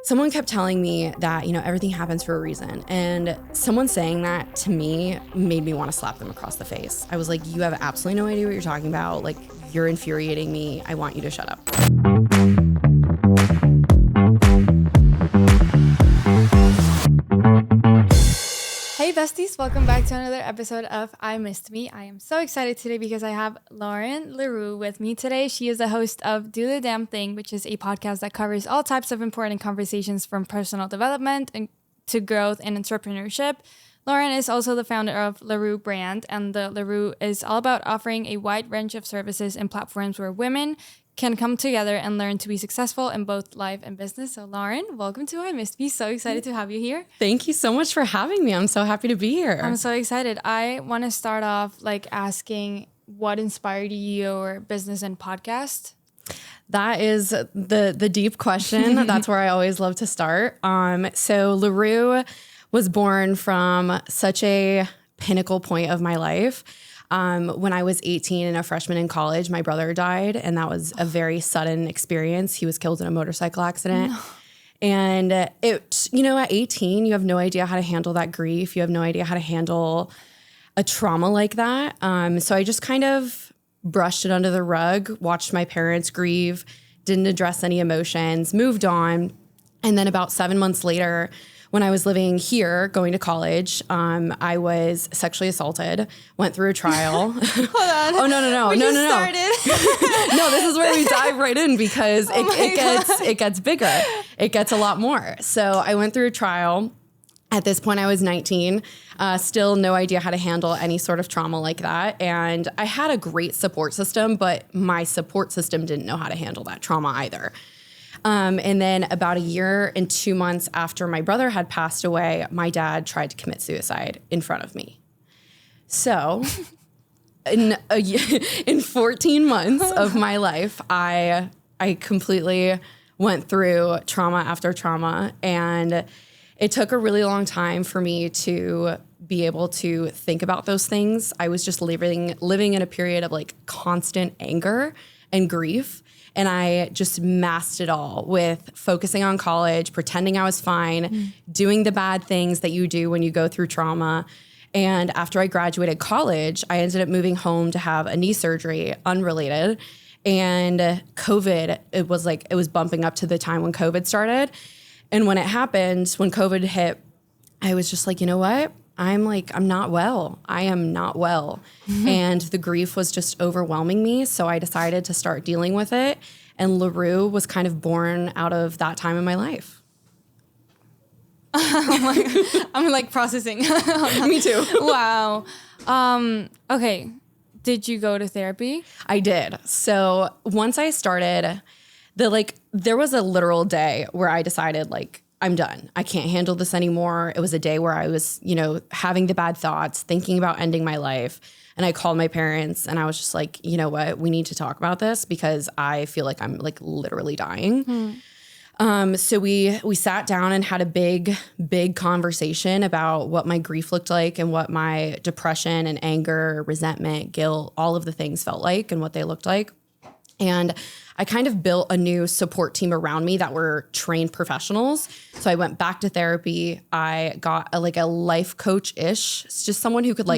someone kept telling me that, everything happens for a reason. And someone saying that to me made me want to slap them across the face. I was like, you have absolutely no idea what you're talking about. Like, you're infuriating me. I want you to shut up. Hey besties, welcome back to another episode of I Missed Me. I am so excited today because I have Lauren LaRue with me today. She is the host of Do the Damn Thing, which is a podcast that covers all types of important conversations from personal development and to growth and entrepreneurship. Lauren is also the founder of LaRue brand, and the LaRue is all about offering a wide range of services and platforms where women can come together and learn to be successful in both life and business. So Lauren, welcome to I Missed Me. So excited to have you here. Thank you so much for having me. I'm so happy to be here. I'm so excited. I want to start off asking what inspired your business and podcast? That is the deep question. That's where I always love to start. So LaRue was born from such a pinnacle point of my life. When I was 18 and a freshman in college, my brother died, and that was a very sudden experience. He was killed in a motorcycle accident. No. And at 18, you have no idea how to handle that grief. You have no idea how to handle a trauma like that. So I just kind of brushed it under the rug, watched my parents grieve, didn't address any emotions, moved on. And then about 7 months later, when I was living here, going to college, I was sexually assaulted, went through a trial. Hold on. Oh, no. We No. Started. No, this is where we dive right in because it gets bigger. It gets a lot more. So I went through a trial. At this point, I was 19, still no idea how to handle any sort of trauma like that. And I had a great support system, but my support system didn't know how to handle that trauma either. And then about a year and 2 months after my brother had passed away, my dad tried to commit suicide in front of me. So in 14 months of my life, I completely went through trauma after trauma. And it took a really long time for me to be able to think about those things. I was just living in a period of constant anger and grief. And I just masked it all with focusing on college, pretending I was fine, doing the bad things that you do when you go through trauma. And after I graduated college, I ended up moving home to have a knee surgery, unrelated. And COVID, it was bumping up to the time when COVID started. And when it happened, when COVID hit, I was just like, you know what? I'm not well. I am not well. And the grief was just overwhelming me. So I decided to start dealing with it. And LaRue was kind of born out of that time in my life. I'm processing. Me too. Wow. Okay. Did you go to therapy? I did. So once I started, there was a literal day where I decided I'm done. I can't handle this anymore. It was a day where I was, having the bad thoughts, thinking about ending my life. And I called my parents and I was just like, you know what? We need to talk about this because I feel like I'm literally dying. So we sat down and had a big conversation about what my grief looked like and what my depression and anger, resentment, guilt, all of the things felt like and what they looked like. And I kind of built a new support team around me that were trained professionals. So I went back to therapy. I got a life coach-ish. It's just someone who could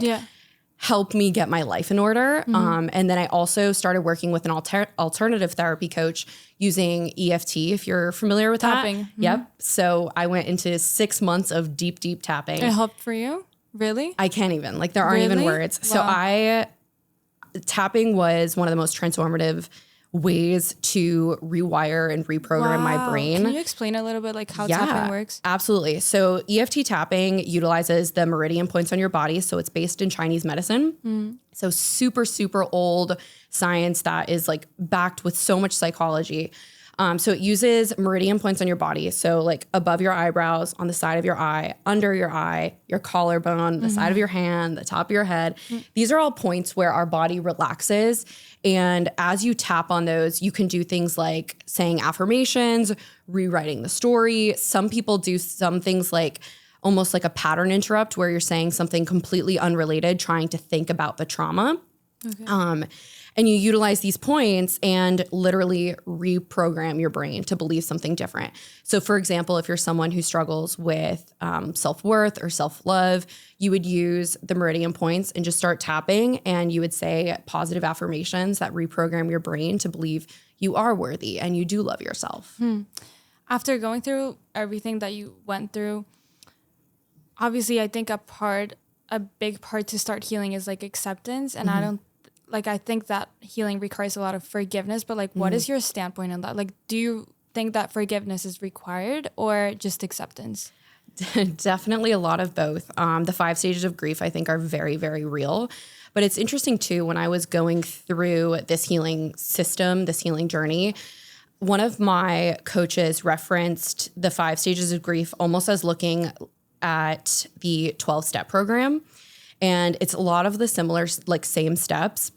help me get my life in order. And then I also started working with an alternative therapy coach using EFT, if you're familiar with tapping. That. Yep. So I went into 6 months of deep tapping. It helped for you? Really? I can't even. There aren't even words. Wow. So tapping was one of the most transformative ways to rewire and reprogram my brain. Can you explain a little bit how tapping works? Absolutely. So EFT tapping utilizes the meridian points on your body. So it's based in Chinese medicine. So super, super old science that is backed with so much psychology. So it uses meridian points on your body. So above your eyebrows, on the side of your eye, under your eye, your collarbone, the side of your hand, the top of your head. These are all points where our body relaxes. And as you tap on those, you can do things like saying affirmations, rewriting the story. Some people do some things almost like a pattern interrupt where you're saying something completely unrelated, trying to think about the trauma. Okay. And you utilize these points and literally reprogram your brain to believe something different. So for example, if you're someone who struggles with self-worth or self-love, you would use the meridian points and just start tapping, and you would say positive affirmations that reprogram your brain to believe you are worthy and you do love yourself. After going through everything that you went through, obviously I think a big part to start healing is like acceptance. And I think that healing requires a lot of forgiveness, but like, what is your standpoint on that? Like, do you think that forgiveness is required or just acceptance? Definitely a lot of both. The 5 stages of grief, I think, are very, very real. But it's interesting too, when I was going through this healing system, this healing journey, one of my coaches referenced the 5 stages of grief almost as looking at the 12-step program. And it's a lot of the similar, like same steps.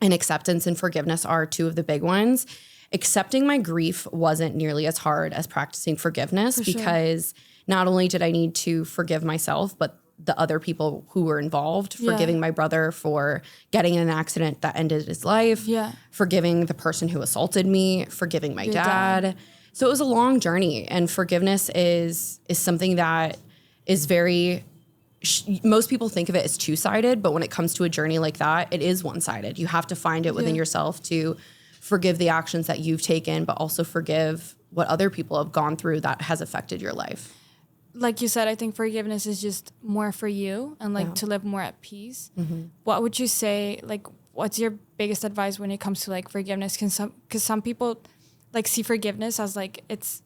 And acceptance and forgiveness are 2 of the big ones. Accepting my grief wasn't nearly as hard as practicing forgiveness because not only did I need to forgive myself, but the other people who were involved, forgiving my brother for getting in an accident that ended his life, forgiving the person who assaulted me, forgiving my dad. So it was a long journey, and forgiveness is something that is very, most people think of it as 2-sided, but when it comes to a journey like that, it is 1-sided. You have to find it within yourself to forgive the actions that you've taken, but also forgive what other people have gone through that has affected your life. Like you said, I think forgiveness is just more for you and like to live more at peace. What would you say, like, what's your biggest advice when it comes to like forgiveness? Because some people like see forgiveness as like, it's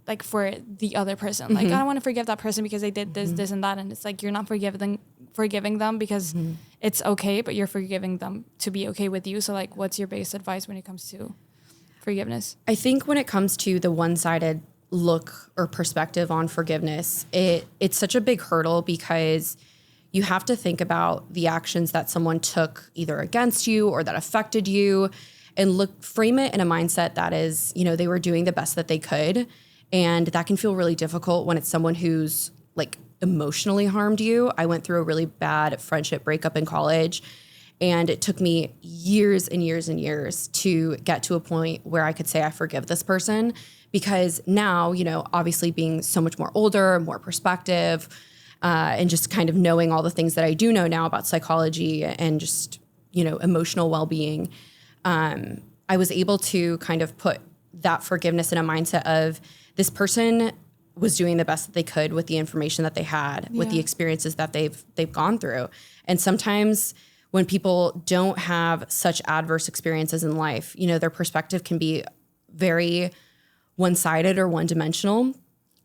like for the other person. Like, I don't want to forgive that person because they did this, this and that. And it's like, you're not forgiving them because it's okay, but you're forgiving them to be okay with you. So like, what's your biggest advice when it comes to forgiveness? I think when it comes to the 1-sided look or perspective on forgiveness, it's such a big hurdle because you have to think about the actions that someone took either against you or that affected you, and frame it in a mindset that is, they were doing the best that they could. And that can feel really difficult when it's someone who's like emotionally harmed you. I went through a really bad friendship breakup in college, and it took me years and years and years to get to a point where I could say I forgive this person, because now, obviously being so much more older, more perspective, and just kind of knowing all the things that I do know now about psychology and just, emotional well-being, I was able to kind of put that forgiveness in a mindset of, this person was doing the best that they could with the information that they had, with the experiences that they've gone through. And sometimes when people don't have such adverse experiences in life, their perspective can be very one-sided or one-dimensional.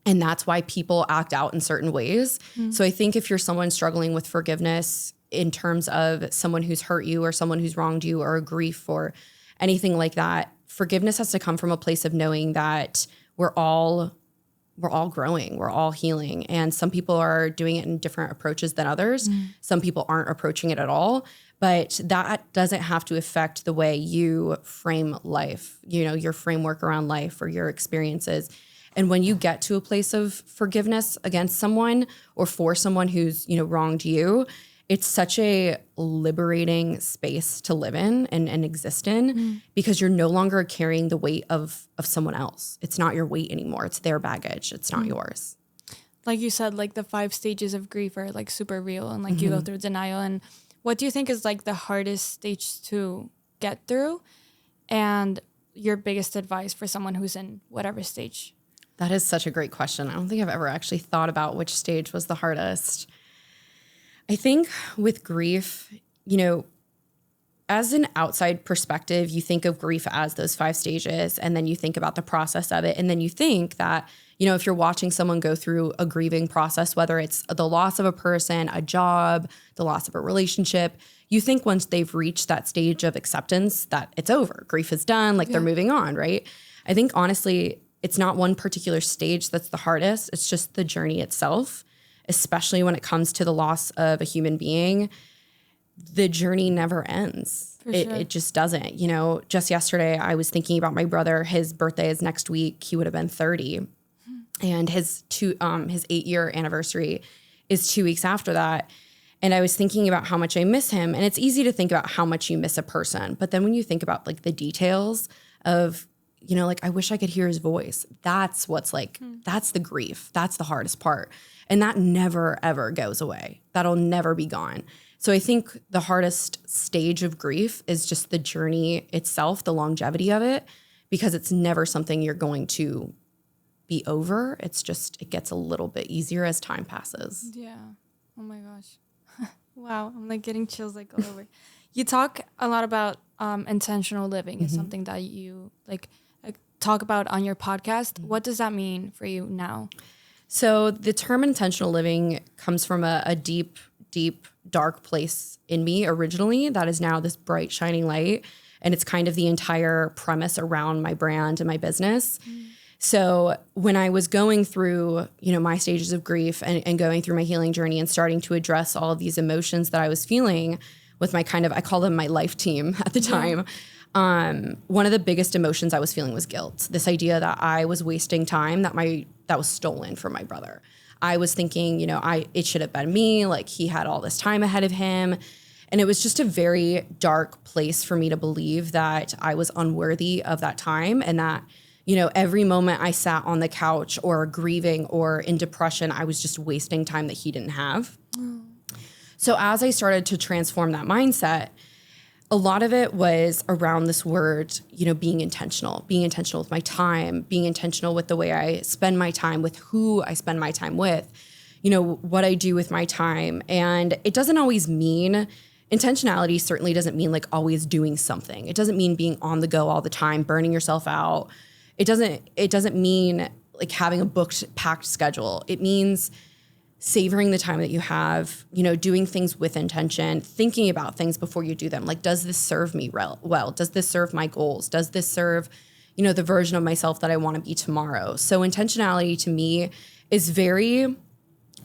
And that's why people act out in certain ways. So I think if you're someone struggling with forgiveness in terms of someone who's hurt you or someone who's wronged you or a grief or anything like that, forgiveness has to come from a place of knowing that we're all growing, we're all healing. And some people are doing it in different approaches than others. Some people aren't approaching it at all, but that doesn't have to affect the way you frame life, your framework around life or your experiences. And when you get to a place of forgiveness against someone or for someone who's, wronged you, it's such a liberating space to live in and exist in, because you're no longer carrying the weight of someone else. It's not your weight anymore. It's their baggage. It's not yours. Like you said, like the 5 stages of grief are like super real, and like you go through denial. And what do you think is like the hardest stage to get through, and your biggest advice for someone who's in whatever stage? That is such a great question. I don't think I've ever actually thought about which stage was the hardest. I think with grief, as an outside perspective, you think of grief as those 5 stages, and then you think about the process of it. And then you think that, if you're watching someone go through a grieving process, whether it's the loss of a person, a job, the loss of a relationship, you think once they've reached that stage of acceptance that it's over, grief is done, like they're moving on, right? I think honestly, it's not one particular stage that's the hardest. It's just the journey itself. Especially when it comes to the loss of a human being, the journey never ends. It just doesn't. Just yesterday, I was thinking about my brother. His birthday is next week. He would have been 30. And his 8-year anniversary is 2 weeks after that. And I was thinking about how much I miss him. And it's easy to think about how much you miss a person. But then when you think about like the details of, you know, like I wish I could hear his voice. That's what's like, that's the grief. That's the hardest part. And that never, ever goes away. That'll never be gone. So I think the hardest stage of grief is just the journey itself, the longevity of it, because it's never something you're going to be over. It's just, it gets a little bit easier as time passes. Yeah. Oh my gosh. Wow. I'm like getting chills like all over. You talk a lot about intentional living. It's something that you like talk about on your podcast. What does that mean for you now? So the term intentional living comes from a deep, deep, dark place in me originally that is now this bright, shining light. And it's kind of the entire premise around my brand and my business. So when I was going through, you know, my stages of grief and going through my healing journey and starting to address all of these emotions that I was feeling with my kind of, I call them my life team at the time. One of the biggest emotions I was feeling was guilt. This idea that I was wasting time that was stolen from my brother. I was thinking, you know, it should have been me. Like he had all this time ahead of him. And it was just a very dark place for me to believe that I was unworthy of that time and that, you know, every moment I sat on the couch or grieving or in depression, I was just wasting time that he didn't have. So as I started to transform that mindset, a lot of it was around this word, you know, being intentional with my time, being intentional with the way I spend my time, with who I spend my time with, you know, what I do with my time. And it doesn't always mean, intentionality certainly doesn't mean like always doing something. It doesn't mean being on the go all the time, burning yourself out. It doesn't mean like having a packed schedule. It means savoring the time that you have, you know, doing things with intention, thinking about things before you do them. Like, does this serve me well? Does this serve my goals? Does this serve, you know, the version of myself that I want to be tomorrow? So intentionality to me is very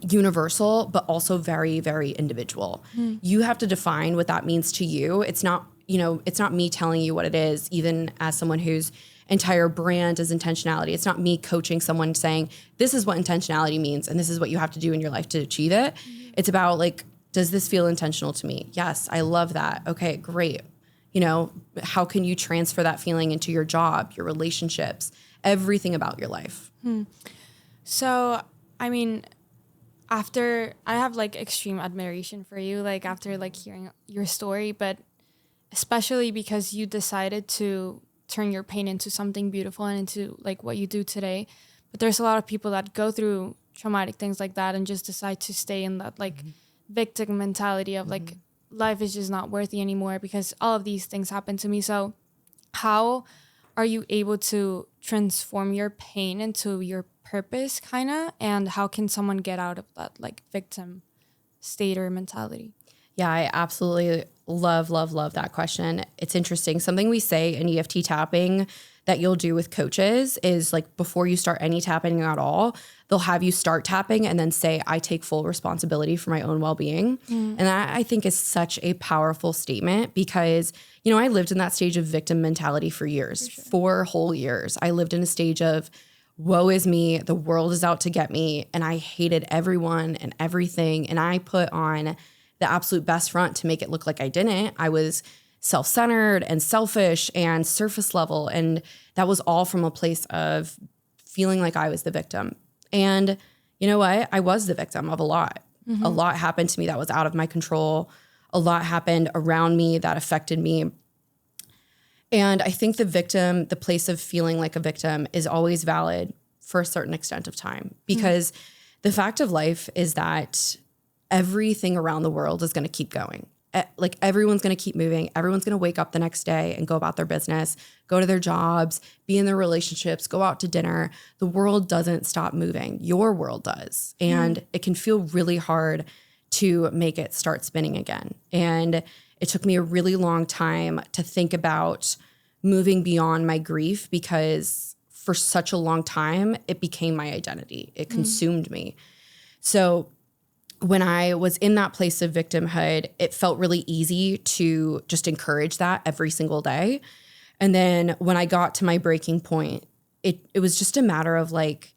universal, but also very, very individual. You have to define what that means to you. It's not, you know, it's not me telling you what it is, even as someone whose entire brand is intentionality. It's not me coaching someone saying, this is what intentionality means and this is what you have to do in your life to achieve it. It's about like, does this feel intentional to me? Yes, I love that. Okay, great. You know, how can you transfer that feeling into your job, your relationships, everything about your life? So, I mean, after I have like extreme admiration for you, like after like hearing your story, but especially because you decided to turn your pain into something beautiful and into like what you do today. But there's a lot of people that go through traumatic things like that and just decide to stay in that like victim mentality of like life is just not worthy anymore because all of these things happen to me. So how are you able to transform your pain into your purpose kind of, and how can someone get out of that like victim state or mentality? Yeah, I absolutely love that question. It's interesting. Something we say in EFT tapping that you'll do with coaches is like before you start any tapping at all, they'll have you start tapping and then say, I take full responsibility for my own well-being. And that I think is such a powerful statement because, you know, I lived in that stage of victim mentality for years, 4 whole years. I lived in a stage of woe is me, the world is out to get me. And I hated everyone and everything. And I put on the absolute best front to make it look like I didn't. I was self-centered and selfish and surface level. And that was all from a place of feeling like I was the victim. And you know what? I was the victim of a lot. A lot happened to me that was out of my control. A lot happened around me that affected me. And I think the place of feeling like a victim is always valid for a certain extent of time because the fact of life is that everything around the world is going to keep going. Like everyone's going to keep moving. Everyone's going to wake up the next day and go about their business, go to their jobs, be in their relationships, go out to dinner. The world doesn't stop moving. Your world does. And it can feel really hard to make it start spinning again. And it took me a really long time to think about moving beyond my grief because for such a long time, it became my identity. It consumed me. So when I was in that place of victimhood, it felt really easy to just encourage that every single day. And then when I got to my breaking point, it was just a matter of like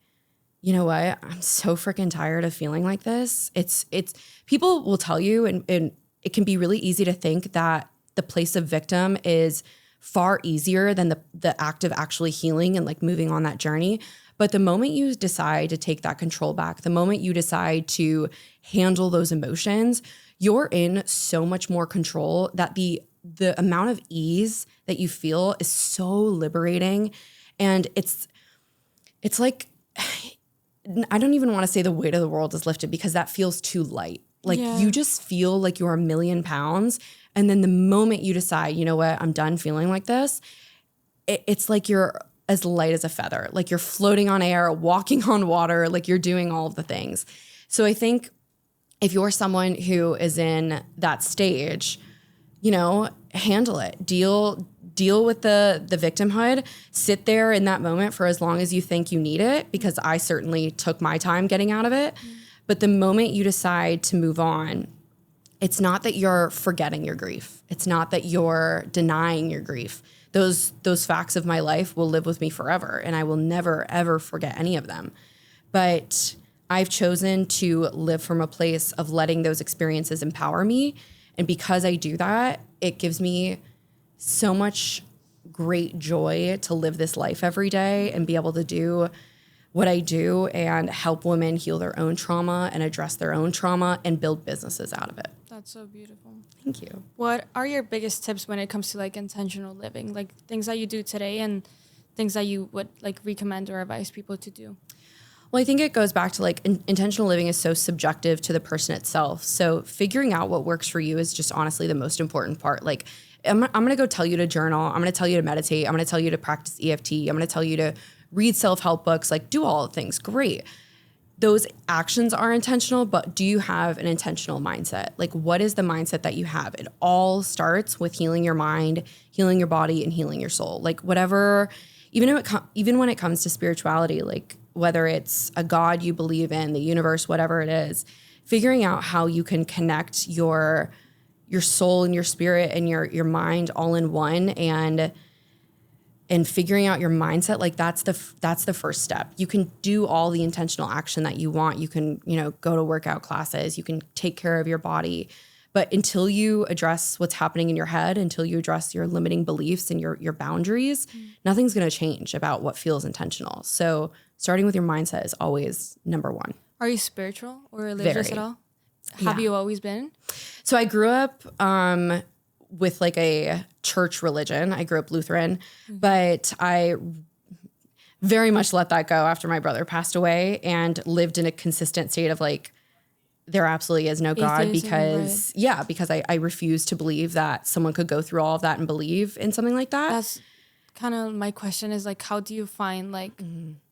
you know what? I'm so freaking tired of feeling like this. It's people will tell you, and it can be really easy to think that the place of victim is far easier than the act of actually healing and like moving on that journey. But the moment you decide to take that control back, the moment you decide to handle those emotions, you're in so much more control that the amount of ease that you feel is so liberating. And it's like, I don't even want to say the weight of the world is lifted because that feels too light. Like you just feel like you're 1,000,000 pounds. And then the moment you decide, you know what, I'm done feeling like this, it's like you're as light as a feather. Like you're floating on air, walking on water, like you're doing all of the things. So I think if you're someone who is in that stage, you know, handle it, deal with the victimhood, sit there in that moment for as long as you think you need it, because I certainly took my time getting out of it. But the moment you decide to move on, it's not that you're forgetting your grief. It's not that you're denying your grief. Those facts of my life will live with me forever, and I will never, ever forget any of them. But I've chosen to live from a place of letting those experiences empower me. And because I do that, it gives me so much great joy to live this life every day and be able to do what I do and help women heal their own trauma and address their own trauma and build businesses out of it. That's so beautiful. Thank you. What are your biggest tips when it comes to like intentional living, like things that you do today and things that you would like recommend or advise people to do? Well, I think it goes back to like intentional living is so subjective to the person itself. So figuring out what works for you is just honestly the most important part. Like I'm going to go tell you to journal. I'm going to tell you to meditate. I'm going to tell you to practice EFT. I'm going to tell you to read self-help books, like do all the things. Great. Those actions are intentional, but do you have an intentional mindset? Like what is the mindset that you have? It all starts with healing your mind, healing your body, and healing your soul. Like whatever, even when it comes to spirituality, like whether it's a God you believe in, the universe, whatever it is, figuring out how you can connect your soul and your spirit and your mind all in one and figuring out your mindset, like that's the first step. You can do all the intentional action that you want. You can, go to workout classes, you can take care of your body. But until you address what's happening in your head, until you address your limiting beliefs and your boundaries, nothing's going to change about what feels intentional. So starting with your mindset is always number one. Are you spiritual or religious at all? Have you always been? So I grew up with like a church religion. I grew up Lutheran, but I very much let that go after my brother passed away and lived in a consistent state of like, there absolutely is no God because I refuse to believe that someone could go through all of that and believe in something like that. That's kind of my question is like, how do you find like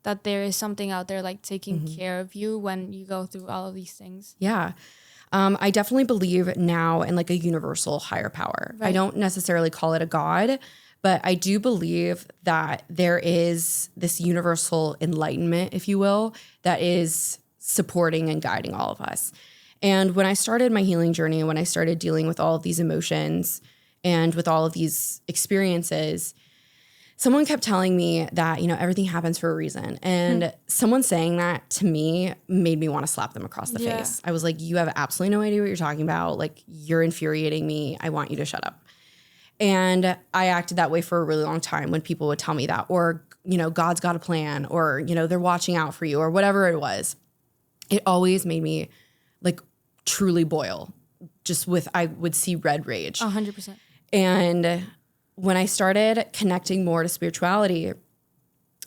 that there is something out there like taking care of you when you go through all of these things? Yeah. I definitely believe now in like a universal higher power. Right. I don't necessarily call it a God, but I do believe that there is this universal enlightenment, if you will, that is supporting and guiding all of us. And when I started my healing journey, when I started dealing with all of these emotions and with all of these experiences, someone kept telling me that, everything happens for a reason. And someone saying that to me made me want to slap them across the face. I was like, you have absolutely no idea what you're talking about. Like, you're infuriating me. I want you to shut up. And I acted that way for a really long time when people would tell me that, or, God's got a plan, or, they're watching out for you, or whatever it was. It always made me like truly boil. I would see red rage. 100%. And when I started connecting more to spirituality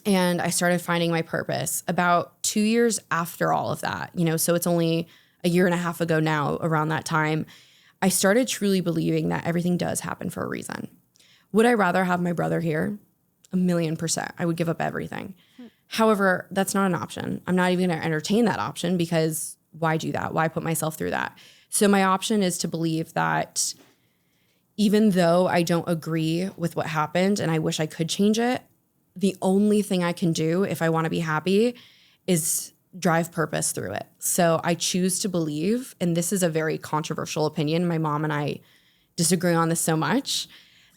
and I started finding my purpose about 2 years after all of that, so it's only a year and a half ago now around that time, I started truly believing that everything does happen for a reason. Would I rather have my brother here? 1,000,000%. I would give up everything. However, that's not an option. I'm not even going to entertain that option because why do that? Why put myself through that? So my option is to believe that even though I don't agree with what happened and I wish I could change it, the only thing I can do if I want to be happy is drive purpose through it. So I choose to believe, and this is a very controversial opinion, my mom and I disagree on this so much,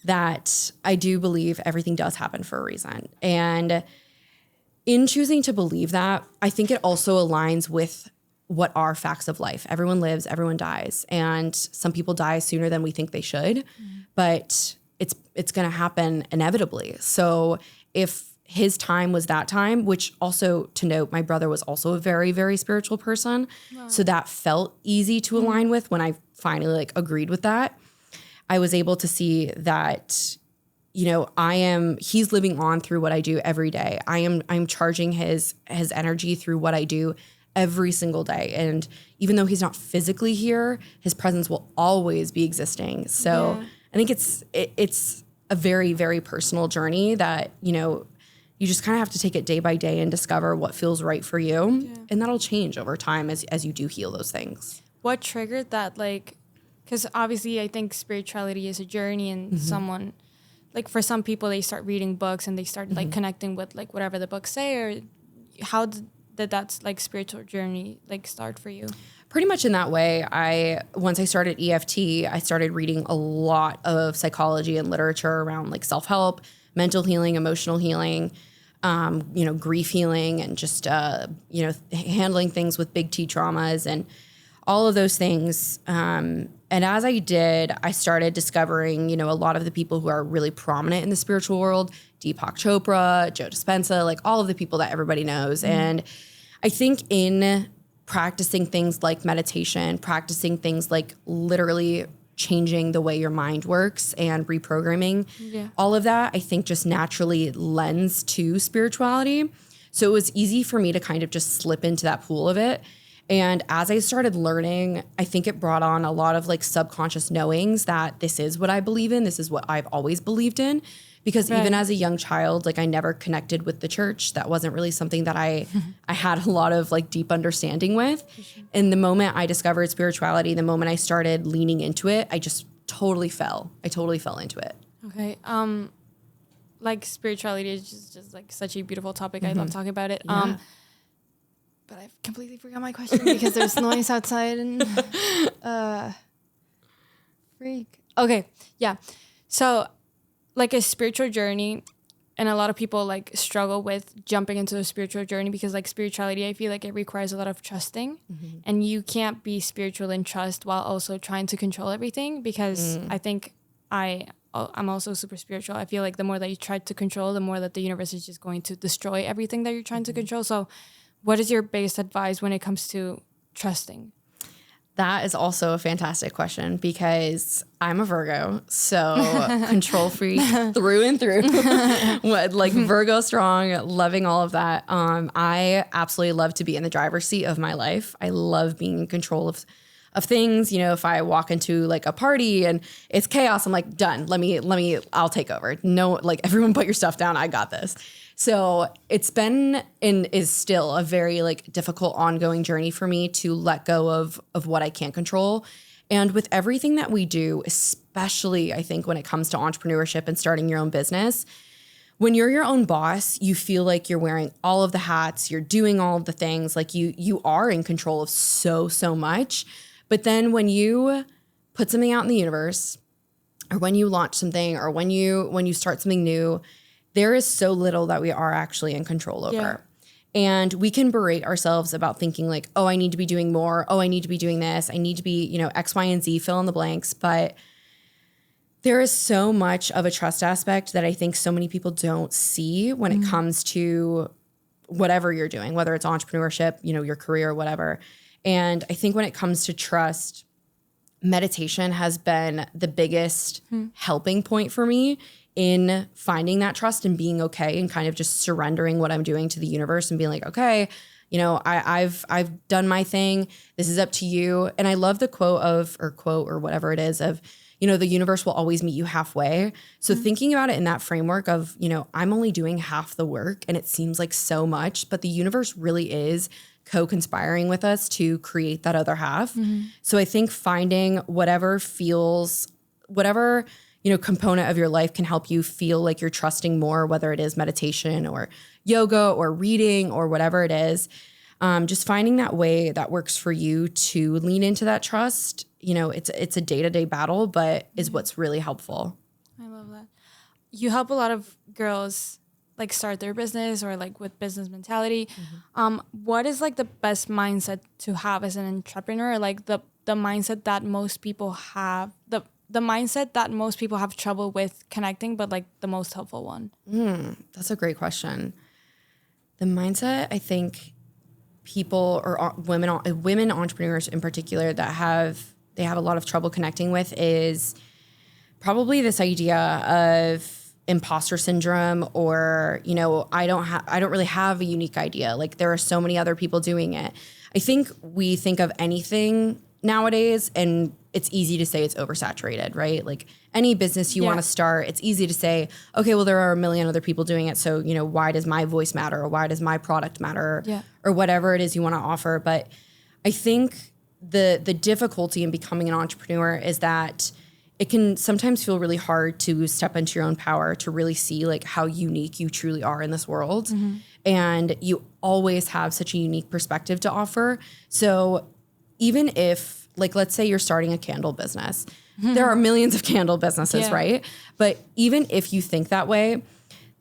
that I do believe everything does happen for a reason. And in choosing to believe that, I think it also aligns with what are facts of life. Everyone lives, everyone dies. And some people die sooner than we think they should, but it's going to happen inevitably. So if his time was that time, which also to note, my brother was also a very, very spiritual person. Wow. So that felt easy to align with when I finally like agreed with that. I was able to see that, you know, he's living on through what I do every day. I'm charging his energy through what I do every single day. And even though he's not physically here, his presence will always be existing. So I think it's a very, very personal journey that, you know, you just kind of have to take it day by day and discover what feels right for you. Yeah. And that'll change over time as you do heal those things. What triggered that? Like, because obviously I think spirituality is a journey, and someone, like for some people, they start reading books and they start like connecting with like whatever the books say. Or how did that's like spiritual journey like start for you? Pretty much in that way. Once I started EFT, I started reading a lot of psychology and literature around like self-help, mental healing, emotional healing, you know, grief healing, and just, you know, handling things with big T traumas and all of those things. And as I did, I started discovering, you know, a lot of the people who are really prominent in the spiritual world, Deepak Chopra, Joe Dispenza, like all of the people that everybody knows. And I think in practicing things like meditation, practicing things like literally changing the way your mind works and reprogramming, all of that, I think just naturally lends to spirituality. So it was easy for me to kind of just slip into that pool of it. And as I started learning, I think it brought on a lot of like subconscious knowings that this is what I believe in. This is what I've always believed in. Because even as a young child, like I never connected with the church. That wasn't really something that I had a lot of like deep understanding with. And the moment I discovered spirituality, the moment I started leaning into it, I just totally fell. I totally fell into it. Okay. Like spirituality is just like such a beautiful topic. I love talking about it. Yeah. But I've completely forgot my question because there's noise outside and freak. Okay, yeah. So like a spiritual journey, and a lot of people like struggle with jumping into a spiritual journey because like spirituality, I feel like it requires a lot of trusting, and you can't be spiritual and trust while also trying to control everything, because I think I'm also super spiritual. I feel like the more that you try to control, the more that the universe is just going to destroy everything that you're trying to control. So what is your biggest advice when it comes to trusting? That is also a fantastic question because I'm a Virgo, so control freak through and through. Like Virgo strong, loving all of that. I absolutely love to be in the driver's seat of my life. I love being in control of things. You know, if I walk into like a party and it's chaos, I'm like, done. I'll take over. No, like everyone put your stuff down. I got this. So it's been and is still a very like difficult ongoing journey for me to let go of what I can't control. And with everything that we do, especially I think when it comes to entrepreneurship and starting your own business, when you're your own boss, you feel like you're wearing all of the hats, you're doing all of the things, like you are in control of so much. But then when you put something out in the universe, or when you launch something, or when you start something new, there is so little that we are actually in control over. Yeah. And we can berate ourselves about thinking like, oh, I need to be doing more. Oh, I need to be doing this. I need to be, you know, X, Y, and Z, fill in the blanks. But there is so much of a trust aspect that I think so many people don't see when it comes to whatever you're doing, whether it's entrepreneurship, you know, your career, whatever. And I think when it comes to trust, meditation has been the biggest helping point for me in finding that trust and being okay and kind of just surrendering what I'm doing to the universe and being like, okay, you know, I've done my thing. This is up to you. And I love the quote or whatever it is of, you know, the universe will always meet you halfway. So thinking about it in that framework of, you know, I'm only doing half the work and it seems like so much, but the universe really is co-conspiring with us to create that other half. So I think finding whatever, you know, component of your life can help you feel like you're trusting more, whether it is meditation or yoga or reading or whatever it is. Just finding that way that works for you to lean into that trust. You know, it's a day-to-day battle, but is what's really helpful. I love that. You help a lot of girls like start their business or like with business mentality, what is like the best mindset to have as an entrepreneur? Like the mindset that most people have, the mindset that most people have trouble with connecting, but like the most helpful one. That's a great question. The mindset, I think people or women entrepreneurs in particular that they have a lot of trouble connecting with is probably this idea of imposter syndrome, or, you know, I don't really have a unique idea. Like, there are so many other people doing it. I think we think of anything nowadays and it's easy to say it's oversaturated, right? Like any business you want to start, it's easy to say, okay, well, there are a million other people doing it. So, you know, why does my voice matter? Or why does my product matter? Or whatever it is you want to offer. But I think the difficulty in becoming an entrepreneur is that it can sometimes feel really hard to step into your own power, to really see like how unique you truly are in this world. And you always have such a unique perspective to offer. So even if, like, let's say you're starting a candle business, there are millions of candle businesses, right? But even if you think that way,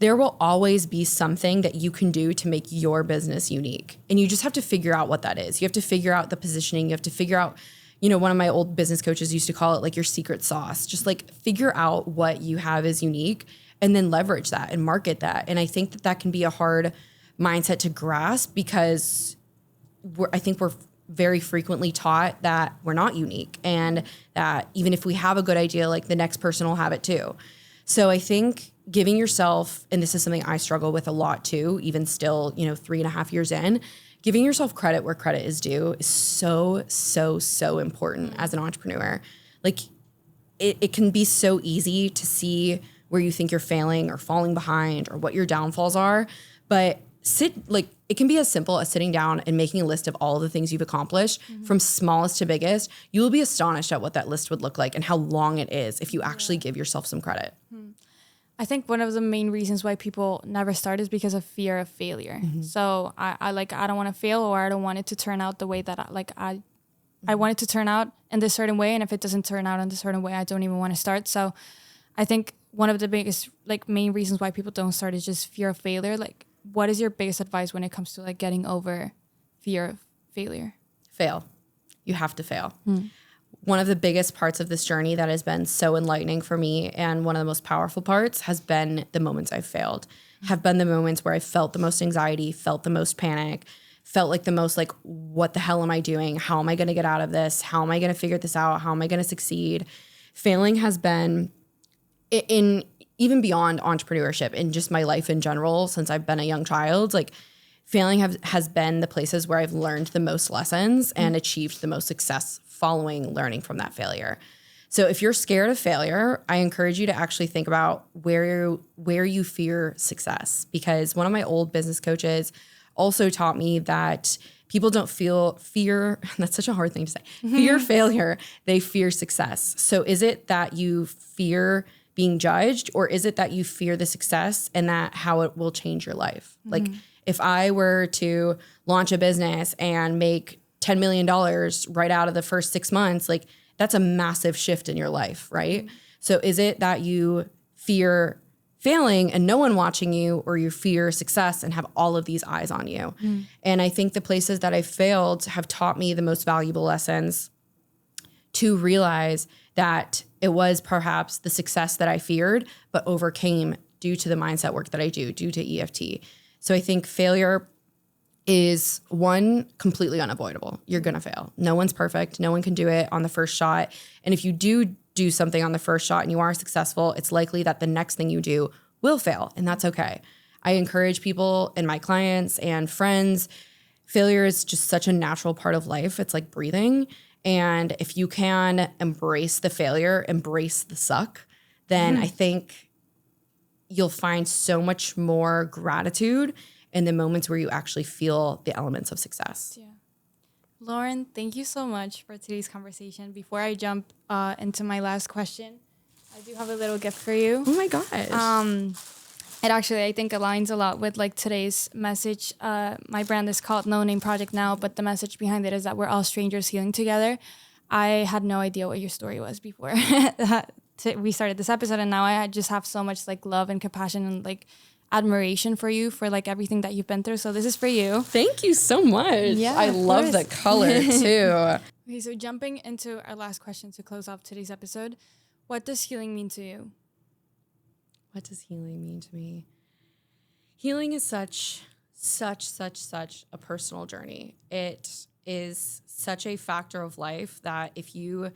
there will always be something that you can do to make your business unique. And you just have to figure out what that is. You have to figure out the positioning. You have to figure out, you know, one of my old business coaches used to call it like your secret sauce. Just like figure out what you have is unique and then leverage that and market that. And I think that that can be a hard mindset to grasp because I think we're very frequently taught that we're not unique and that even if we have a good idea, like the next person will have it too. So I think giving yourself, and this is something I struggle with a lot too, even still, you know, 3.5 years in, giving yourself credit where credit is due is so, so, so important as an entrepreneur. Like it can be so easy to see where you think you're failing or falling behind or what your downfalls are, but it can be as simple as sitting down and making a list of all of the things you've accomplished from smallest to biggest. You will be astonished at what that list would look like and how long it is if you actually give yourself some credit. I think one of the main reasons why people never start is because of fear of failure. So I don't want to fail, or I don't want it to turn out the way that I want it to turn out in this certain way. And if it doesn't turn out in this certain way, I don't even want to start. So I think one of the biggest like main reasons why people don't start is just fear of failure. Like, what is your biggest advice when it comes to like getting over fear of failure? Fail. You have to fail. One of the biggest parts of this journey that has been so enlightening for me, and one of the most powerful parts, has been the moments I've failed, have been the moments where I felt the most anxiety, felt the most panic, felt like the most like, what the hell am I doing? How am I going to get out of this? How am I going to figure this out? How am I going to succeed? Failing has been in even beyond entrepreneurship, in just my life in general, since I've been a young child, like failing has been the places where I've learned the most lessons and achieved the most success following learning from that failure. So if you're scared of failure, I encourage you to actually think about where you fear success. Because one of my old business coaches also taught me that people don't fear, that's such a hard thing to say, fear failure, they fear success. So is it that you fear being judged, or is it that you fear the success and that how it will change your life? Like if I were to launch a business and make $10 million right out of the first 6 months, like that's a massive shift in your life, right? So is it that you fear failing and no one watching you, or you fear success and have all of these eyes on you? And I think the places that I failed have taught me the most valuable lessons to realize that it was perhaps the success that I feared, but overcame due to the mindset work that I do, due to EFT. So I think failure is, one, completely unavoidable. You're going to fail. No one's perfect. No one can do it on the first shot. And if you do something on the first shot and you are successful, it's likely that the next thing you do will fail, and that's okay. I encourage people and my clients and friends, failure is just such a natural part of life. It's like breathing. And if you can embrace the failure, embrace the suck, then I think you'll find so much more gratitude in the moments where you actually feel the elements of success. Yeah. Lauren, thank you so much for today's conversation. Before I jump into my last question, I do have a little gift for you. Oh my gosh. It actually, I think, aligns a lot with like today's message. My brand is called No Name Project now, but the message behind it is that we're all strangers healing together. I had no idea what your story was before we started this episode, and now I just have so much like love and compassion, and like admiration for you for like everything that you've been through. So this is for you. Thank you so much. Yeah, I love the color too. Okay, so jumping into our last question to close off today's episode, what does healing mean to you? What does healing mean to me? Healing is such a personal journey. It is such a factor of life that if you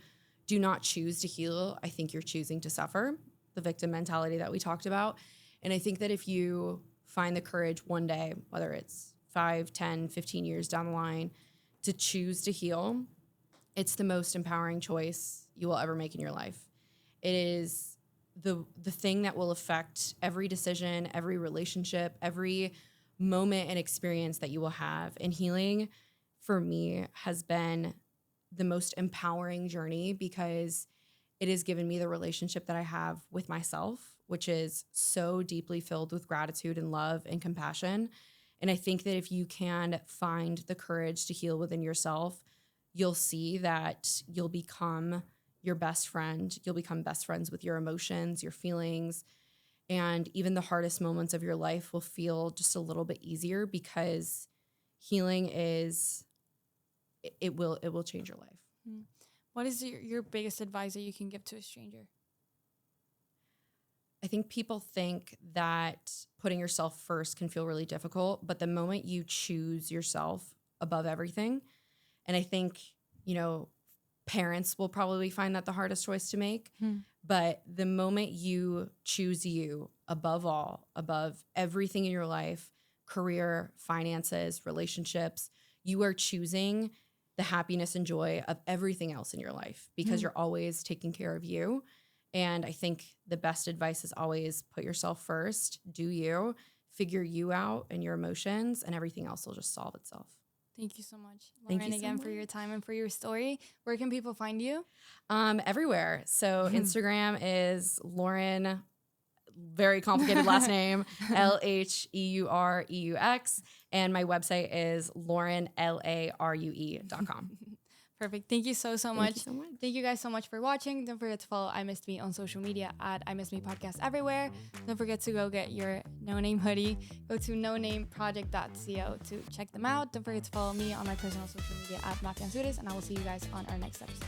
do not choose to heal, I think you're choosing to suffer, the victim mentality that we talked about. And I think that if you find the courage one day, whether it's 5, 10, 15 years down the line, to choose to heal, it's the most empowering choice you will ever make in your life. It is the thing that will affect every decision, every relationship, every moment and experience that you will have. And healing for me has been the most empowering journey because it has given me the relationship that I have with myself, which is so deeply filled with gratitude and love and compassion. And I think that if you can find the courage to heal within yourself, you'll see that you'll become your best friend. You'll become best friends with your emotions, your feelings, and even the hardest moments of your life will feel just a little bit easier because healing is, it will change your life. What is your biggest advice that you can give to a stranger? I think people think that putting yourself first can feel really difficult, but the moment you choose yourself above everything, and I think, parents will probably find that the hardest choice to make, but the moment you choose you above all, above everything in your life, career, finances, relationships, you are choosing the happiness and joy of everything else in your life because you're always taking care of you. And I think the best advice is always put yourself first, do you, figure you out and your emotions, and everything else will just solve itself. Thank you so much, Lauren, again for your time and for your story. Where can people find you? Everywhere. So Instagram is Lauren, very complicated last name, LHEUREUX. And my website is laurenlarue.com. Perfect. Thank you so much. Thank you so much. Thank you guys so much for watching. Don't forget to follow I Missed Me on social media at I Missed Me Podcast everywhere. Don't forget to go get your No Name hoodie. Go to nonameproject.co to check them out. Don't forget to follow me on my personal social media at Mafe, and I will see you guys on our next episode.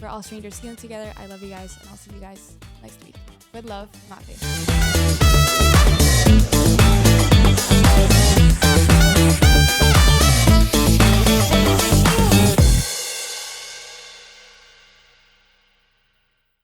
We're all strangers healing together. I love you guys, and I'll see you guys next week. With love, Mafe.